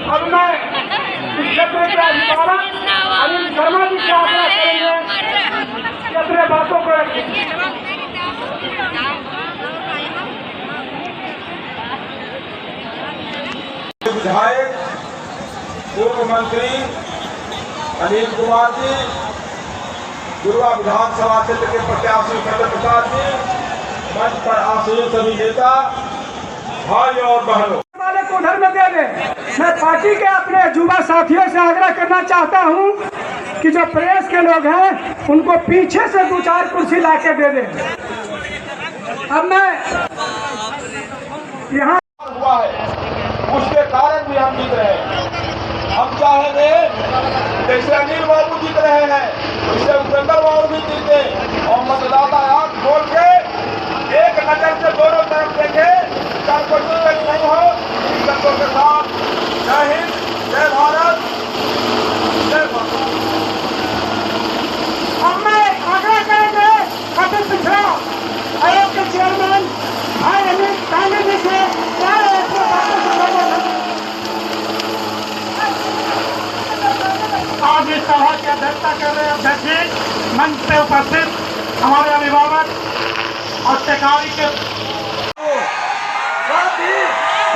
अब मैं इस क्षेत्र के अधिकारी अनिल शर्मा जी से आग्रह करेंगे कि अपने बातों को विधायक पूर्व मंत्री अनिल कुमार जी, गुरुआ विधानसभा क्षेत्र के प्रत्याशी सत्य प्रसाद जी, मंच पर आसीन सभी नेता, भाई और बहनों, वाले को उधर में दे दें। मैं पार्टी के अपने युवा साथियों से आग्रह करना चाहता हूं कि जो प्रेस के लोग हैं उनको पीछे से 2-4 कुर्सी लाके दे दें। अब मैं यहाँ हुआ है, उसके कारण भी हम जीत रहे हैं। हम चाहेंगे जैसे अनिल बाबू जीत रहे हैं, वैसे उपेंद्र बाबू भी जीते और मतदाता आंख खोल के एक नजर से दोनों तरफ देखे, चाहे कोई दिक्कत नहीं हो, दिक्कतों के साथ। जय हिंद, जय भारत, जय माता। अब मैं आग्रह करेंगे कपिल पिछड़ा आयोग के चेयरमैन भाई अनिल ताने जी से आज इस सभा की अध्यक्षता कर रहे अध्यक्ष जी, मंच पे उपस्थित हमारे अभिभावक और सहकारी के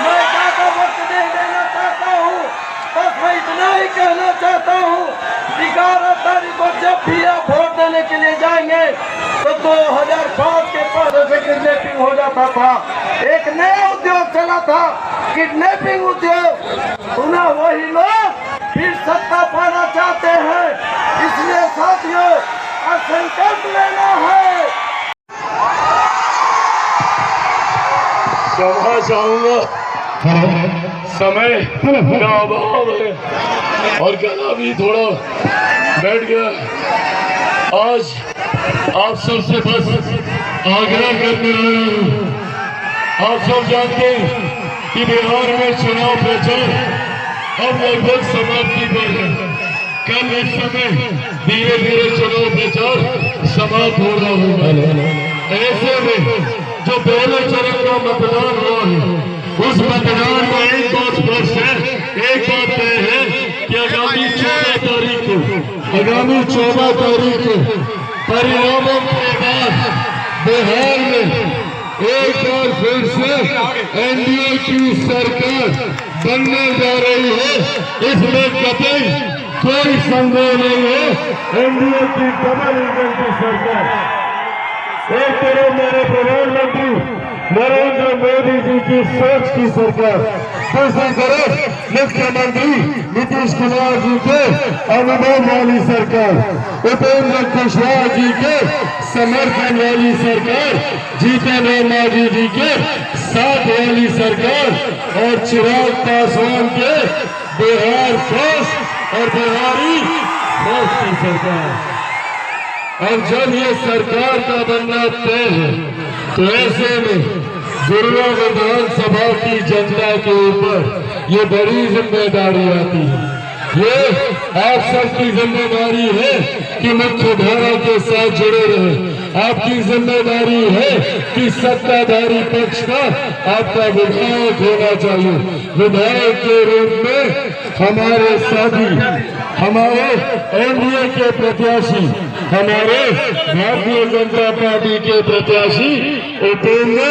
मैं ज्यादा वक्त नहीं देना चाहता हूँ, बस मैं इतना ही कहना चाहता हूँ, 11 तारीख को जब भी आप वोट देने के लिए जाएंगे तो 2005 के पहले से किडनैपिंग हो जाता था। एक नया उद्योग चला था, किडनैपिंग उद्योग। पुनः वही लोग फिर सत्ता पाना चाहते हैं, इसलिए साथियों संकल्प लेना है। क्षमा चाहूंगा, समय का अभाव है और गला भी थोड़ा बैठ गया। आज आप सबसे बस आग्रह करने आया हूँ। आप सब जानते हैं कि बिहार में चुनाव प्रचार अब लगभग समाप्ति पर है। कल इस समय धीरे धीरे चुनाव प्रचार समाप्त हो रहा होगा। ऐसे में जो पहले चरण का मतदान हुआ है, उस मतदान में एक बात स्पष्ट है, एक बात तय है कि आगामी 14 तारीख को परिणामों के बाद बिहार में एक बार फिर से एनडीए की सरकार बनने जा रही है। इसमें कतई कोई संदेह नहीं है। एनडीए की डबल इंजन की सरकार, एक तरफ मेरे प्रधानमंत्री नरेंद्र मोदी जी की सोच की सरकार, दूसरी तरफ मुख्यमंत्री नीतीश कुमार जी के अनुभव वाली सरकार, उपेंद्र कुशवाहा जी के समर्थन वाली सरकार, जीतन राम मांझी जी के साथ वाली सरकार और चिराग पासवान के बिहार फर्स्ट और बिहारी फर्स्ट की सरकार। और जब ये सरकार का बनना तय है तो ऐसे में गुरुआ विधानसभा की जनता के ऊपर ये बड़ी जिम्मेदारी आती है। ये आप सबकी जिम्मेदारी है कि मुख्य धारा के साथ जुड़े रहे। आपकी जिम्मेदारी है कि सत्ताधारी पक्ष का आपका विधायक होना चाहिए। विधायक के रूप में हमारे साथी, हमारे एनडीए के प्रत्याशी, हमारे भारतीय जनता पार्टी के प्रत्याशी उपेंद्र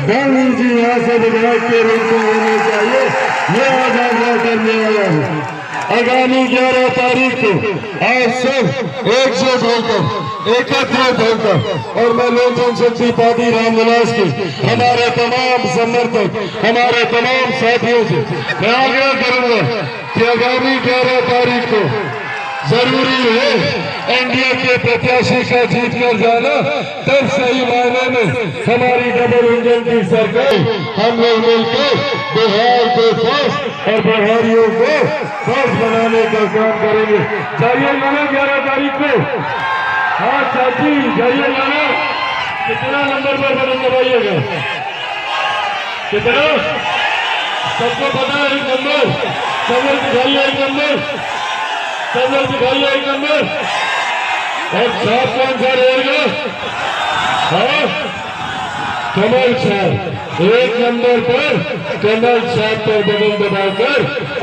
गांधी जी यहाँ से विधायक के रूप में होने चाहिए। ये आज आग्रह करने वाला हूँ। आगामी 11 तारीख को आप सब एकजुट होकर, एकत्रित होकर और मैं लोक जनशक्ति पार्टी रामविलास के हमारे तमाम समर्थक, हमारे तमाम साथियों से मैं आग्रह करूंगा कि आगामी 11 तारीख को जरूरी है एनडीए के प्रत्याशी का जीत कर जाना, तब सही मायने में हमारी डबल इंजन की सरकार हम लोग मिलकर बिहार को फर्स्ट और बिहारियों को फर्स्ट बनाने का काम करेंगे। जाइए लाना 11 तारीख को। हाँ चाची जाइए लाना। कितना नंबर पर बटन दबाइएगा? कितना? सबको पता है एक नंबर? सब लोग दिखाइए एक नंबर। सब लोग दिखाइए 1 नंबर। और 7 कौन सा रहेगा? हाँ, कमल छाप। 1 नंबर पर कमल छाप पर बटन दबाकर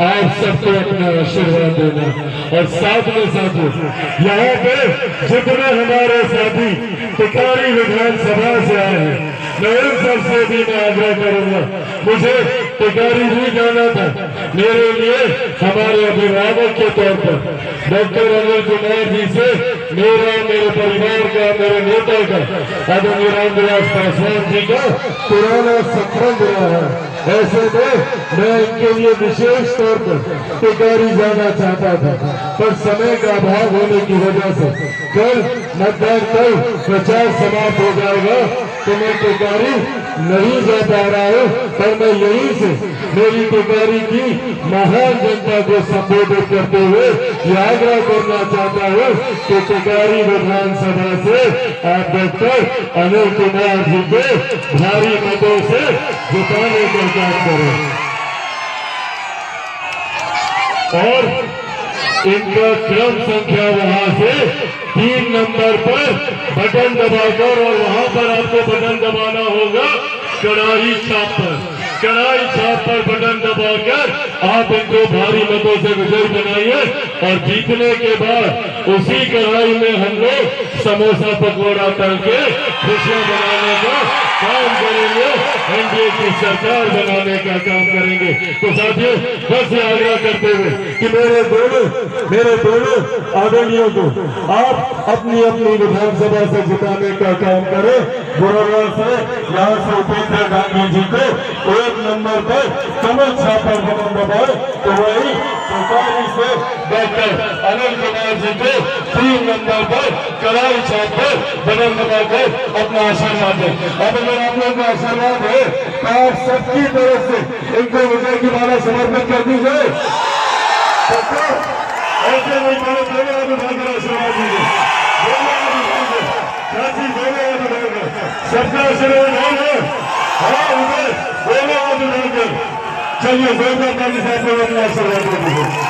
आप सबको अपना आशीर्वाद देना। और साथ में साथियों, यहाँ पे जितने हमारे साथी टिकारी विधानसभा से आए हैं, मैं उन सबसे भी मैं आग्रह करूंगा, मुझे टिकारी भी जाना था। मेरे लिए हमारे अभिभावक के तौर पर डॉक्टर अनिल कुमार जी से मेरे परिवार का, मेरे नेता का, आदरणीय रामविलास पासवान जी का पुराना संबंध रहा है। ऐसे में मैं इनके लिए विशेष तौर पर टिकारी जाना चाहता था, पर समय का अभाव होने की वजह से कल मतदान, कल प्रचार समाप्त हो जाएगा तो मैं टिकारी नहीं जा पा रहा हूँ। पर मैं यहीं से मेरी टिकारी की महान जनता को संबोधित करते हुए आग्रह करना चाहता हूँ कि टिकारी विधानसभा से आप डॉक्टर अनिल कुमार जी को भारी मतों से जिताने का काम करें। और इनका क्रम संख्या वहां से 3 नंबर पर बटन दबाकर, और वहां पर आपको बटन दबाना होगा कड़ाही छाप पर। कड़ाही छाप पर बटन दबाकर आप इनको भारी मतों से विजयी बनाइए। और जीतने के बाद उसी कड़ाही में हम लोग समोसा पकौड़ा तल के खुशियां बनाने का काम करेंगे, एनडीए की सरकार बनाने का काम करेंगे। तो साथियों, बस ये आग्रह करते हुए कि मेरे दोनों आदरणियों को आप अपनी अपनी विधानसभा से जिताने का काम करें। बुरारा से यहाँ से उपेंद्र गांधी जी को 1 नंबर पर कमल छाप पर बटन दबाए, तो वही टिकारी से डॉक्टर अनिल कुमार जी को 3 नंबर पर कड़ाही छाप पर बटन दबाकर अपना आशीर्वाद दें। अब अगर आप लोगों का आशीर्वाद है तो आप सबकी तरफ से इनको विजय की माला समर्पित कर दी जाए। ऐसे नहीं आशीर्वाद दीजिए, सबका आशीर्वाद है। हाँ, चलिए जोरदार ताली से अपना आशीर्वाद दीजिए।